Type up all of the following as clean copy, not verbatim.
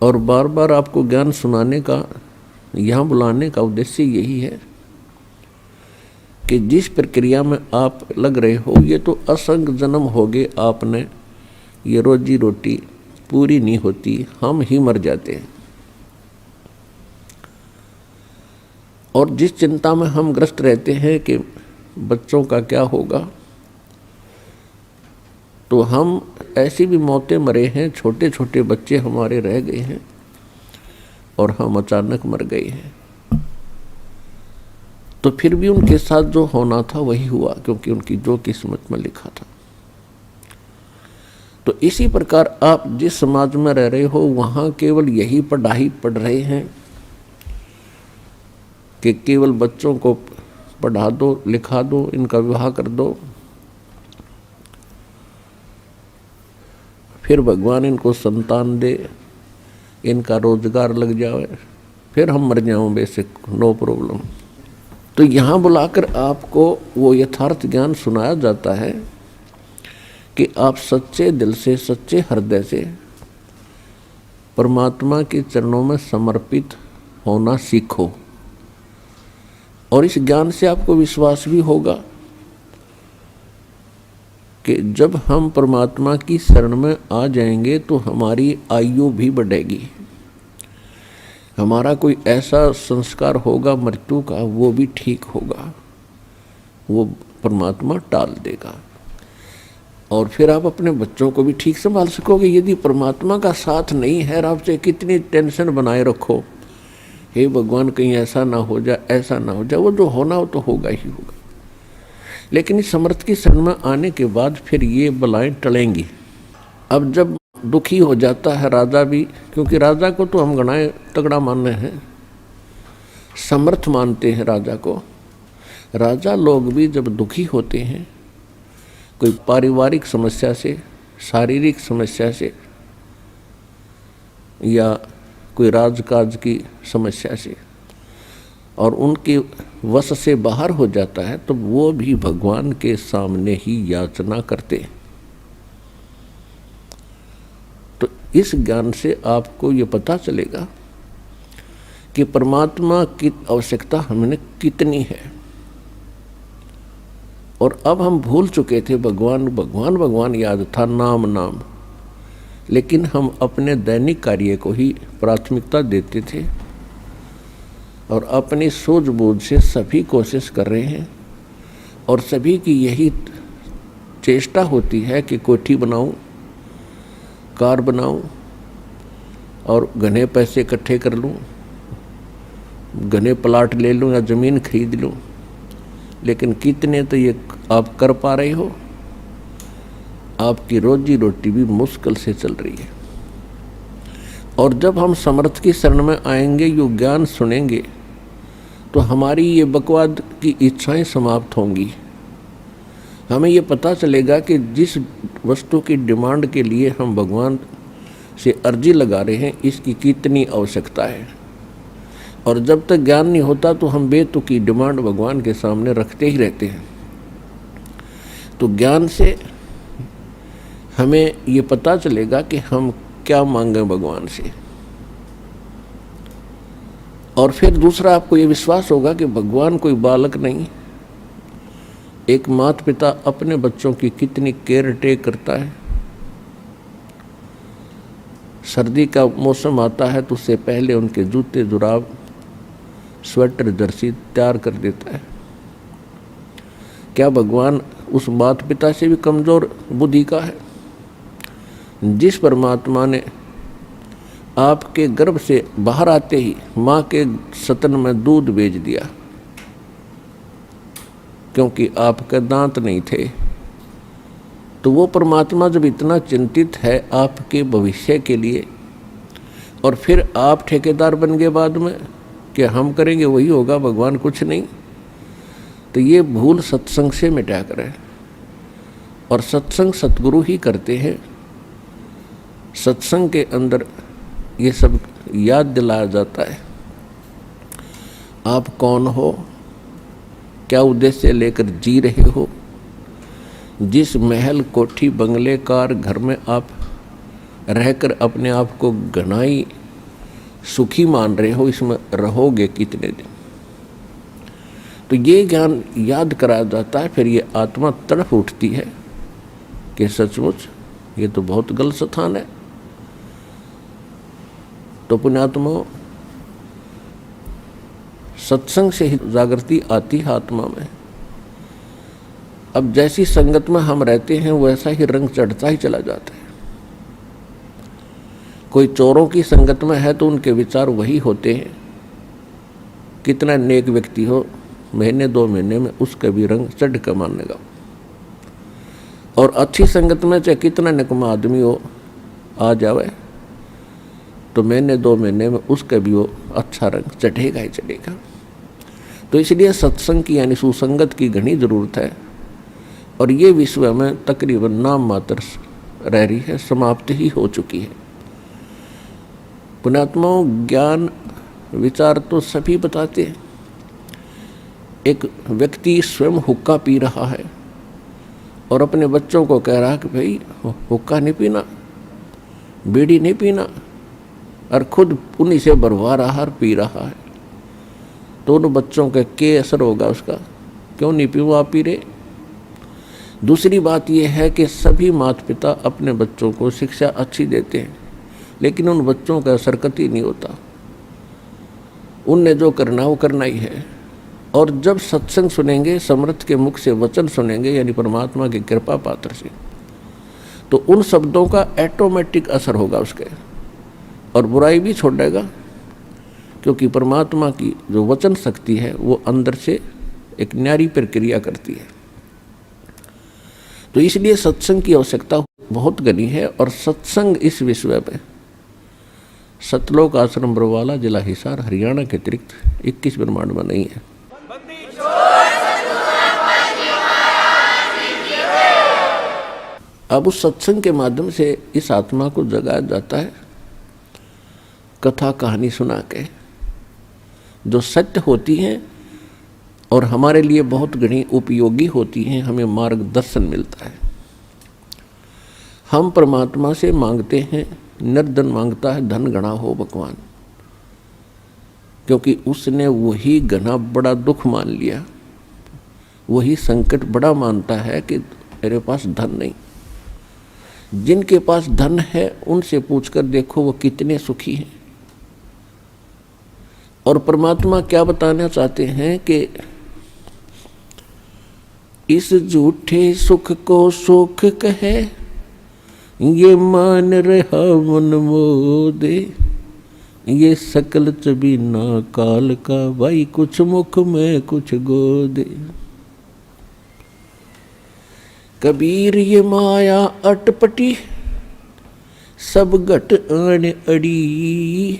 और बार बार आपको ज्ञान सुनाने का, यहाँ बुलाने का उद्देश्य यही है कि जिस प्रक्रिया में आप लग रहे हो, ये तो असंख्य जन्म हो गए आपने, ये रोजी रोटी पूरी नहीं होती, हम ही मर जाते हैं। और जिस चिंता में हम ग्रस्त रहते हैं कि बच्चों का क्या होगा, तो हम ऐसी भी मौतें मरे हैं, छोटे छोटे बच्चे हमारे रह गए हैं और हम अचानक मर गए हैं। तो फिर भी उनके साथ जो होना था वही हुआ, क्योंकि उनकी जो किस्मत में लिखा था। तो इसी प्रकार आप जिस समाज में रह रहे हो, वहाँ केवल यही पढ़ाई पढ़ रहे हैं कि केवल बच्चों को पढ़ा दो, लिखा दो, इनका विवाह कर दो, फिर भगवान इनको संतान दे, इनका रोजगार लग जाए, फिर हम मर जाऊं, बेसिक नो प्रॉब्लम। तो यहाँ बुलाकर आपको वो यथार्थ ज्ञान सुनाया जाता है कि आप सच्चे दिल से, सच्चे हृदय से परमात्मा के चरणों में समर्पित होना सीखो। और इस ज्ञान से आपको विश्वास भी होगा कि जब हम परमात्मा की शरण में आ जाएंगे तो हमारी आयु भी बढ़ेगी, हमारा कोई ऐसा संस्कार होगा मृत्यु का, वो भी ठीक होगा, वो परमात्मा टाल देगा। और फिर आप अपने बच्चों को भी ठीक संभाल सकोगे। यदि परमात्मा का साथ नहीं है, आप चाहे कितनी टेंशन बनाए रखो, हे भगवान कहीं ऐसा ना हो जाए, ऐसा ना हो जाए, वो जो होना हो तो होगा ही होगा। लेकिन इस समर्थ की शरण में आने के बाद फिर ये बलाएं टलेंगी। अब जब दुखी हो जाता है राजा भी, क्योंकि राजा को तो हम गणाए तगड़ा मानते हैं, समर्थ मानते हैं राजा को। राजा लोग भी जब दुखी होते हैं कोई पारिवारिक समस्या से, शारीरिक समस्या से, या कोई राजकाज की समस्या से, और उनके वश से बाहर हो जाता है, तो वो भी भगवान के सामने ही याचना करते हैं। तो इस ज्ञान से आपको ये पता चलेगा कि परमात्मा की आवश्यकता हमने कितनी है। और अब हम भूल चुके थे, भगवान भगवान भगवान याद था, नाम नाम, लेकिन हम अपने दैनिक कार्य को ही प्राथमिकता देते थे और अपनी सूझबूझ से सभी कोशिश कर रहे हैं। और सभी की यही चेष्टा होती है कि कोठी बनाऊं, कार बनाऊं और घने पैसे इकट्ठे कर लूं, घने प्लाट ले लूं या ज़मीन खरीद लूं। लेकिन कितने तो ये आप कर पा रहे हो? आपकी रोजी रोटी भी मुश्किल से चल रही है। और जब हम समर्थ की शरण में आएंगे, यो ज्ञान सुनेंगे, तो हमारी ये बकवाद की इच्छाएं समाप्त होंगी। हमें ये पता चलेगा कि जिस वस्तु की डिमांड के लिए हम भगवान से अर्जी लगा रहे हैं, इसकी कितनी आवश्यकता है। और जब तक ज्ञान नहीं होता तो हम बेतुकी डिमांड भगवान के सामने रखते ही रहते हैं। तो ज्ञान से हमें ये पता चलेगा कि हम क्या मांगें भगवान से। और फिर दूसरा, आपको ये विश्वास होगा कि भगवान कोई बालक नहीं। एक माता पिता अपने बच्चों की कितनी केयर टेक करता है। सर्दी का मौसम आता है तो उससे पहले उनके जूते जुराब, स्वेटर, जर्सी तैयार कर देता है। क्या भगवान उस माता पिता से भी कमज़ोर बुद्धि का है? जिस परमात्मा ने आपके गर्भ से बाहर आते ही माँ के स्तन में दूध भेज दिया, क्योंकि आपके दांत नहीं थे, तो वो परमात्मा जब इतना चिंतित है आपके भविष्य के लिए, और फिर आप ठेकेदार बन गए बाद में कि हम करेंगे वही होगा, भगवान कुछ नहीं, तो ये भूल सत्संग से मिटा करें। और सत्संग सतगुरु ही करते हैं। सत्संग के अंदर ये सब याद दिलाया जाता है। आप कौन हो, क्या उद्देश्य लेकर जी रहे हो। जिस महल, कोठी, बंगले, कार, घर में आप रहकर अपने आप को घनाई सुखी मान रहे हो, इसमें रहोगे कितने दिन। तो ये ज्ञान याद कराया जाता है, फिर ये आत्मा तड़प उठती है कि सचमुच ये तो बहुत गलत स्थान है। तो पुण्यात्मा, सत्संग से ही जागृति आती है आत्मा में। अब जैसी संगत में हम रहते हैं वैसा ही रंग चढ़ता ही चला जाता है। कोई चोरों की संगत में है तो उनके विचार वही होते हैं। कितना नेक व्यक्ति हो, महीने 2 महीने में उसका भी रंग चढ़ कर मानेगा। और अच्छी संगत में चाहे कितना निकम्मा आदमी हो आ जावे तो महीने 2 महीने में उसका भी वो अच्छा रंग चढ़ेगा ही चढ़ेगा। तो इसलिए सत्संग की यानी सुसंगत की घनी जरूरत है। और ये विश्व में तकरीबन नाम मात्र रह रही है, समाप्त ही हो चुकी है। पुण्यात्माओं, ज्ञान विचार तो सभी बताते हैं। एक व्यक्ति स्वयं हुक्का पी रहा है और अपने बच्चों को कह रहा है कि भाई हुक्का नहीं पीना, बीड़ी नहीं पीना, और खुद उन्हीं से भरवा रहा और पी रहा है। तो उन बच्चों का क्या असर होगा उसका? क्यों नहीं पी, वो आप पी रहे। दूसरी बात यह है कि सभी माता पिता अपने बच्चों को शिक्षा अच्छी देते हैं, लेकिन उन बच्चों का असर कतई नहीं होता। उनने जो करना वो करना ही है। और जब सत्संग सुनेंगे, समर्थ के मुख से वचन सुनेंगे यानी परमात्मा की कृपा पात्र से, तो उन शब्दों का ऑटोमेटिक असर होगा उसके, और बुराई भी छोड़ेगा, क्योंकि परमात्मा की जो वचन शक्ति है वो अंदर से एक न्यारी प्रक्रिया करती है। तो इसलिए सत्संग की आवश्यकता बहुत घनी है। और सत्संग इस विश्व में सतलोक आश्रम बरवाला, जिला हिसार, हरियाणा के अतिरिक्त 21 ब्रह्मांड में नहीं है। अब उस सत्संग के माध्यम से इस आत्मा को जगाया जाता है, कथा कहानी सुना के, जो सत्य होती हैं और हमारे लिए बहुत घनी उपयोगी होती हैं। हमें मार्गदर्शन मिलता है। हम परमात्मा से मांगते हैं, निर्धन मांगता है धन घना हो भगवान, क्योंकि उसने वही घना बड़ा दुख मान लिया, वही संकट बड़ा मानता है कि मेरे पास धन नहीं। जिनके पास धन है उनसे पूछकर देखो वो कितने सुखी हैं। और परमात्मा क्या बताना चाहते हैं कि इस झूठे सुख को सुख कहे, ये मान रहा मन मोदे, ये सकल चबीना काल का, भाई कुछ मुख में कुछ गोदे। कबीर ये माया अटपटी, सब घट आन अड़ी,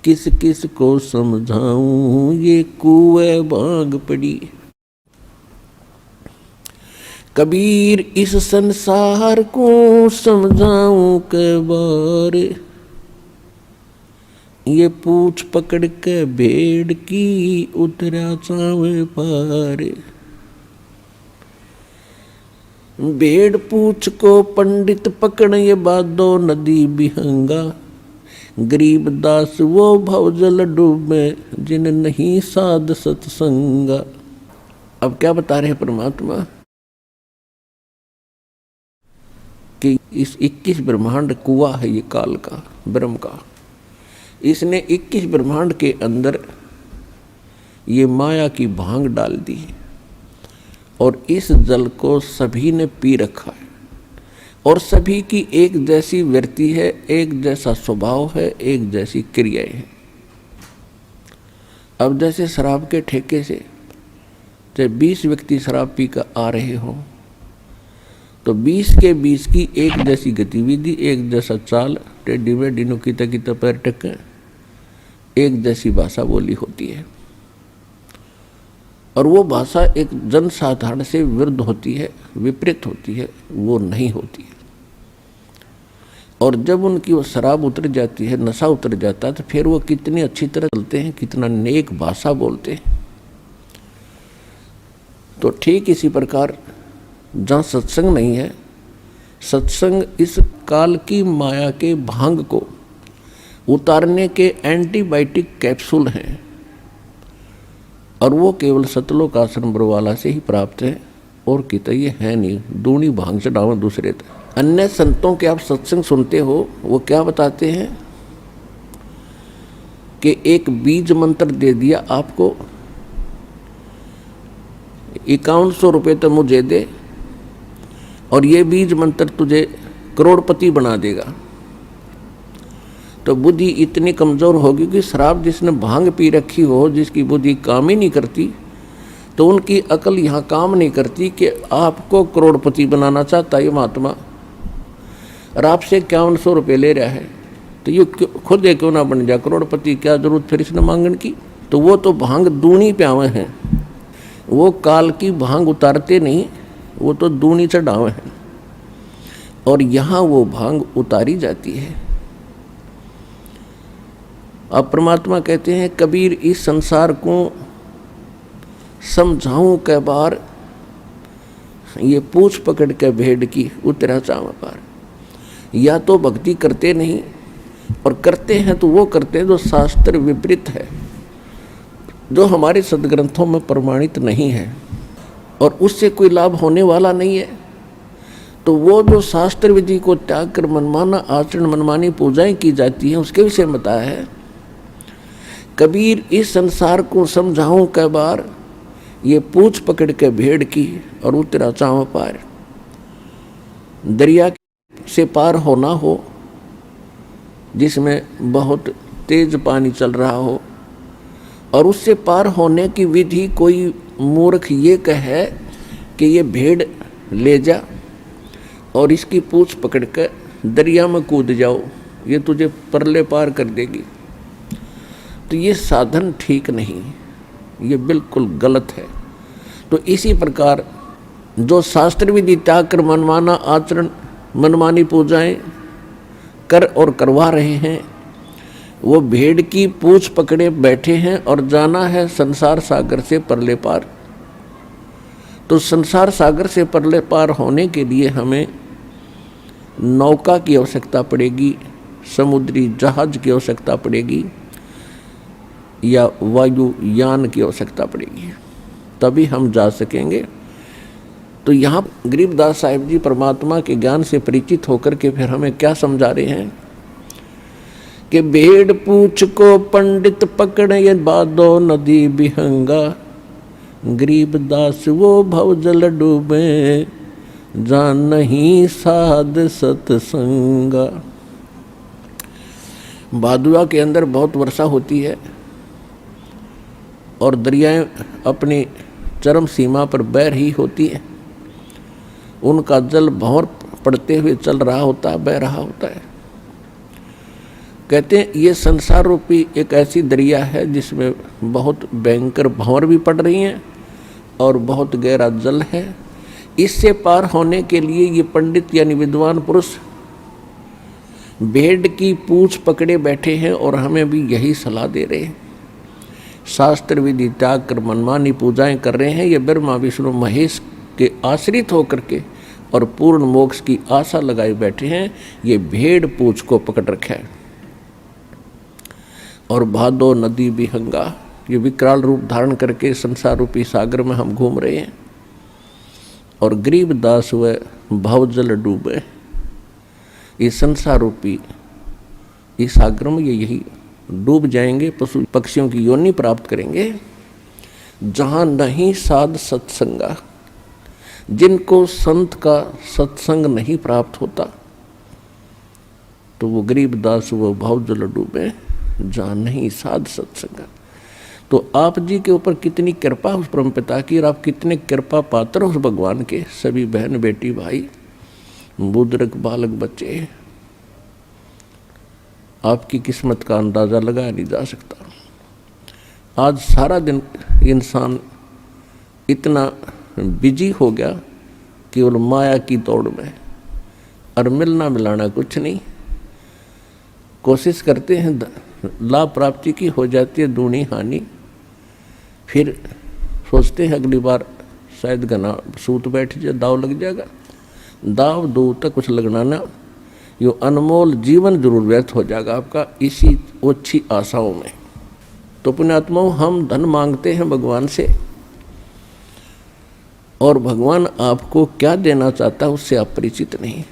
किस किस को समझाऊं ये कुएं भांग पड़ी। कबीर इस संसार को समझाऊं के बार, ये पूछ पकड़ के भेड़ की उतरा चावे पार। भेड़ पूछ को पंडित पकड़, ये बादो नदी बिहंगा, गरीब दास वो भवजल डूबे, जिन नहीं साध सत्संगा। अब क्या बता रहे हैं परमात्मा कि इस 21 ब्रह्मांड कुआं है ये काल का, ब्रह्म का। इसने 21 ब्रह्मांड के अंदर ये माया की भांग डाल दी और इस जल को सभी ने पी रखा है। और सभी की एक जैसी वृत्ति है, एक जैसा स्वभाव है, एक जैसी क्रियाएं हैं। अब जैसे शराब के ठेके से चाहे 20 व्यक्ति शराब पी कर आ रहे हों, तो 20 के 20 की एक जैसी गतिविधि, एक जैसा चाल, टेढ़ी मेढ़ी नुकीता की पैर टक्के, एक जैसी भाषा बोली होती है। और वो भाषा एक जनसाधारण से विरुद्ध होती है, विपरीत होती है, वो नहीं होती है। और जब उनकी वो शराब उतर जाती है, नशा उतर जाता है, तो फिर वो कितनी अच्छी तरह चलते हैं, कितना नेक भाषा बोलते हैं। तो ठीक इसी प्रकार जहाँ सत्संग नहीं है, सत्संग इस काल की माया के भांग को उतारने के एंटीबायोटिक कैप्सूल हैं और वो केवल सतलोक आश्रम बरवाला से ही प्राप्त है और कितने ये है नहीं। दूनी भांग चढ़ावा दूसरे तक। अन्य संतों के आप सत्संग सुनते हो, वो क्या बताते हैं कि एक बीज मंत्र दे दिया आपको, 5100 रुपये तो मुझे दे और ये बीज मंत्र तुझे करोड़पति बना देगा। तो बुद्धि इतनी कमजोर होगी कि शराब जिसने भांग पी रखी हो, जिसकी बुद्धि काम ही नहीं करती, तो उनकी अकल यहाँ काम नहीं करती कि आपको करोड़पति बनाना चाहता है ये महात्मा और आपसे 5100 रुपये ले रहा है, तो ये खुद क्यों ना बन जाए करोड़पति, क्या जरूरत फिर इसने मांगने की। तो वो तो भांग दूनी प्यावे हैं, वो काल की भांग उतारते नहीं, वो तो दूनी चढ़ावे हैं और यहाँ वो भांग उतारी जाती है। अब परमात्मा कहते हैं कबीर इस संसार को समझाऊं कै बार, ये पूछ पकड़ के भेड़ की उतरा चावा पार। या तो भक्ति करते नहीं और करते हैं तो वो करते हैं जो शास्त्र विपरीत है, जो हमारे सदग्रंथों में प्रमाणित नहीं है और उससे कोई लाभ होने वाला नहीं है। तो वो जो शास्त्र विधि को त्याग कर मनमाना आचरण, मनमानी पूजाएं की जाती हैं, उसके विषय में बताया है कबीर इस संसार को समझाऊं कै बार, ये पूछ पकड़ के भेड़ की और उतरा चाव पार। दरिया से पार होना हो जिसमें बहुत तेज पानी चल रहा हो और उससे पार होने की विधि कोई मूर्ख ये कहे कि ये भेड़ ले जा और इसकी पूछ पकड़ कर दरिया में कूद जाओ, ये तुझे परले पार कर देगी, तो ये साधन ठीक नहीं, ये बिल्कुल गलत है। तो इसी प्रकार जो शास्त्र विधि त्याग कर मनमाना आचरण, मनमानी पूजाएं कर और करवा रहे हैं, वो भेड़ की पूछ पकड़े बैठे हैं और जाना है संसार सागर से परले पार। तो संसार सागर से परले पार होने के लिए हमें नौका की आवश्यकता पड़ेगी, समुद्री जहाज की आवश्यकता पड़ेगी या वायुयान की आवश्यकता पड़ेगी, तभी हम जा सकेंगे। तो यहाँ गरीबदास साहिब जी परमात्मा के ज्ञान से परिचित होकर के फिर हमें क्या समझा रहे हैं कि भेड़ पूछ को पंडित पकड़े ये बादो नदी बिहंगा, गरीबदास वो भव जल डूबे जान नहीं साध सत्संगा। भादुआ के अंदर बहुत वर्षा होती है और दरियाएं अपनी चरम सीमा पर बह रही होती है, उनका जल भंवर पड़ते हुए चल रहा होता है, बह रहा होता है। कहते हैं ये संसार रूपी एक ऐसी दरिया है जिसमें बहुत भयंकर भंवर भी पड़ रही हैं और बहुत गहरा जल है। इससे पार होने के लिए ये पंडित यानी विद्वान पुरुष भेड़ की पूंछ पकड़े बैठे हैं और हमें भी यही सलाह दे रहे हैं। शास्त्र विधि त्याग कर मनमानी पूजाएं कर रहे हैं, ये ब्रह्मा विष्णु महेश के आश्रित होकर के और पूर्ण मोक्ष की आशा लगाए बैठे हैं। ये भेड़ पूंछ को पकड़ रखा है और भादो नदी बिहंगा, ये विकराल रूप धारण करके संसार रूपी सागर में हम घूम रहे हैं और गरीबदास व भवजल डूबे, इस संसार रूपी इस सागर में ये यही डूब जाएंगे, पशु पक्षियों की योनि प्राप्त करेंगे। जहाँ नहीं साध सत्संगा, जिनको संत का सत्संग नहीं प्राप्त होता, तो वो गरीबदास वो भवजल डूबे जहाँ नहीं साध सत्संगा। तो आप जी के ऊपर कितनी कृपा उस परमपिता की और आप कितने कृपा पात्र उस भगवान के। सभी बहन बेटी भाई बुजुर्ग बालक बच्चे, आपकी किस्मत का अंदाज़ा लगाया नहीं जा सकता। आज सारा दिन इंसान इतना बिजी हो गया केवल माया की दौड़ में और मिलना मिलाना कुछ नहीं। कोशिश करते हैं लाभ प्राप्ति की, हो जाती है दूनी हानि, फिर सोचते हैं अगली बार शायद घना सूत बैठ जाए, दाव लग जाएगा। दाव दो तक कुछ लगना ना, यो अनमोल जीवन जरूर व्यर्थ हो जाएगा आपका इसी ओछी आशाओं में। तो पुण्यात्माओं, हम धन मांगते हैं भगवान से, और भगवान आपको क्या देना चाहता है उससे आप परिचित नहीं।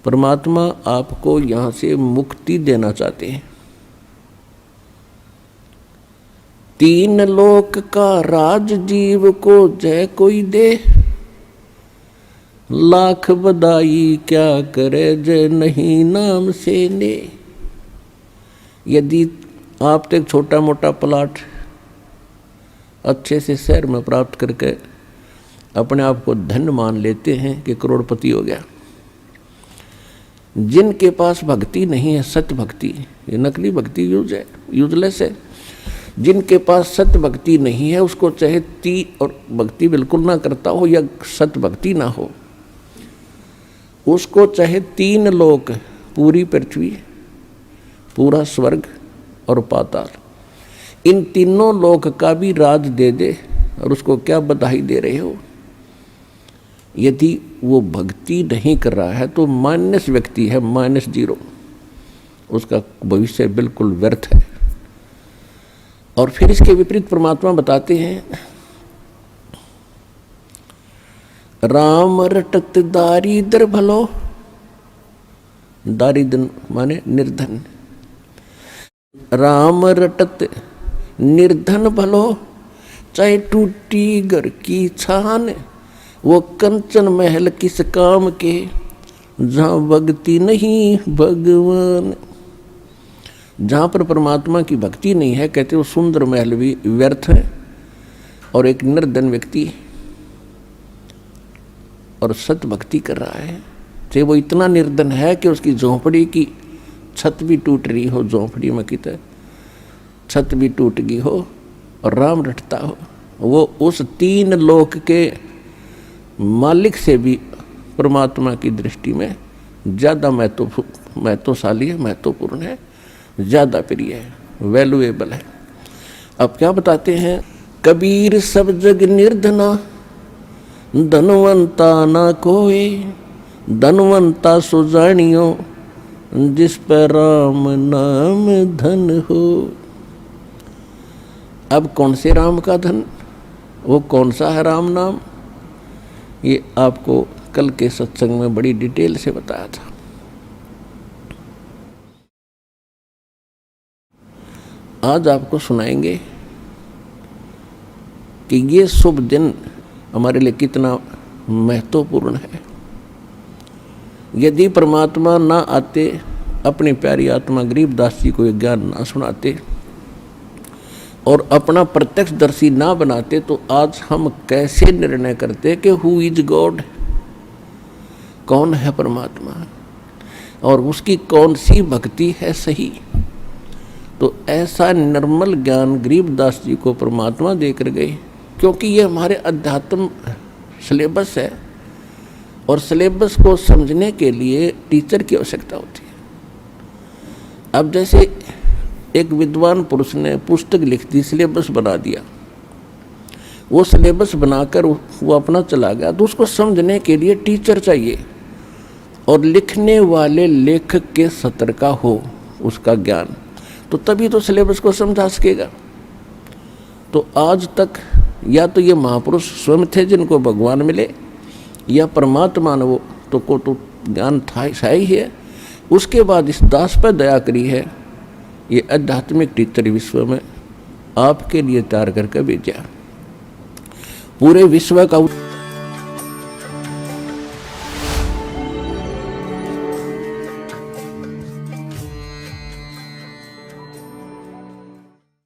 परमात्मा आपको यहाँ से मुक्ति देना चाहते हैं। 3 लोक का राज जीव को जय कोई दे, लाख बधाई क्या करे जय नहीं नाम से ने। यदि आप तो एक छोटा मोटा प्लाट अच्छे से शहर में प्राप्त करके अपने आप को धन मान लेते हैं कि करोड़पति हो गया, जिनके पास भक्ति नहीं है, सत्य भक्ति, ये नकली भक्ति यूजलेस है। जिनके पास सत्य भक्ति नहीं है, उसको चाहे और भक्ति बिल्कुल ना करता हो या सत्य भक्ति ना हो, उसको चाहे 3 लोक, पूरी पृथ्वी, पूरा स्वर्ग और पाताल, इन तीनों लोक का भी राज दे दे, और उसको क्या बधाई दे रहे हो। यदि वो भक्ति नहीं कर रहा है तो माइनस व्यक्ति है, -0, उसका भविष्य बिल्कुल व्यर्थ है। और फिर इसके विपरीत परमात्मा बताते हैं, राम रटत दारिद्र भलो, दारिद्र माने निर्धन, राम रटत निर्धन भलो, चाहे टूटी घर की छान, वो कंचन महल किस काम के, जहाँ भक्ति नहीं भगवान। जहाँ पर परमात्मा की भक्ति नहीं है, कहते वो सुंदर महल भी व्यर्थ है, और एक निर्धन व्यक्ति और सत भक्ति कर रहा है, चाहे वो इतना निर्धन है कि उसकी झोंपड़ी की छत भी टूट रही हो, झोंपड़ी में कितने छत भी टूट गई हो और राम रटता हो, वो उस 3 लोक के मालिक से भी परमात्मा की दृष्टि में ज़्यादा महत्वशाली है, महत्वपूर्ण है, ज़्यादा प्रिय है, वैल्यूएबल है। अब क्या बताते हैं, कबीर सब जग निर्धना, धनवंता ना कोई, धनवंता सो जानियो, जिस पर राम नाम धन हो। अब कौन से राम का धन, वो कौन सा है राम नाम, ये आपको कल के सत्संग में बड़ी डिटेल से बताया था। आज आपको सुनाएंगे कि ये शुभ दिन हमारे लिए कितना महत्वपूर्ण है। यदि परमात्मा ना आते, अपनी प्यारी आत्मा गरीबदास जी को ये ज्ञान ना सुनाते और अपना प्रत्यक्षदर्शी ना बनाते, तो आज हम कैसे निर्णय करते कि हु इज गॉड, कौन है परमात्मा और उसकी कौन सी भक्ति है सही। तो ऐसा निर्मल ज्ञान गरीबदास जी को परमात्मा देकर गए, क्योंकि ये हमारे अध्यात्म सिलेबस है और सिलेबस को समझने के लिए टीचर की आवश्यकता होती है। अब जैसे एक विद्वान पुरुष ने पुस्तक लिख दी, सिलेबस बना दिया, वो सिलेबस बनाकर वो अपना चला गया, तो उसको समझने के लिए टीचर चाहिए और लिखने वाले लेखक के सत्र का हो उसका ज्ञान, तो तभी तो सिलेबस को समझा सकेगा। तो आज तक या तो ये महापुरुष स्वयं थे जिनको भगवान मिले, या परमात्मा ने वो तो ज्ञान था ही है, उसके बाद इस दास पर दया करी है, ये आध्यात्मिक टीचर विश्व में आपके लिए तैयार करके भेजा। पूरे विश्व का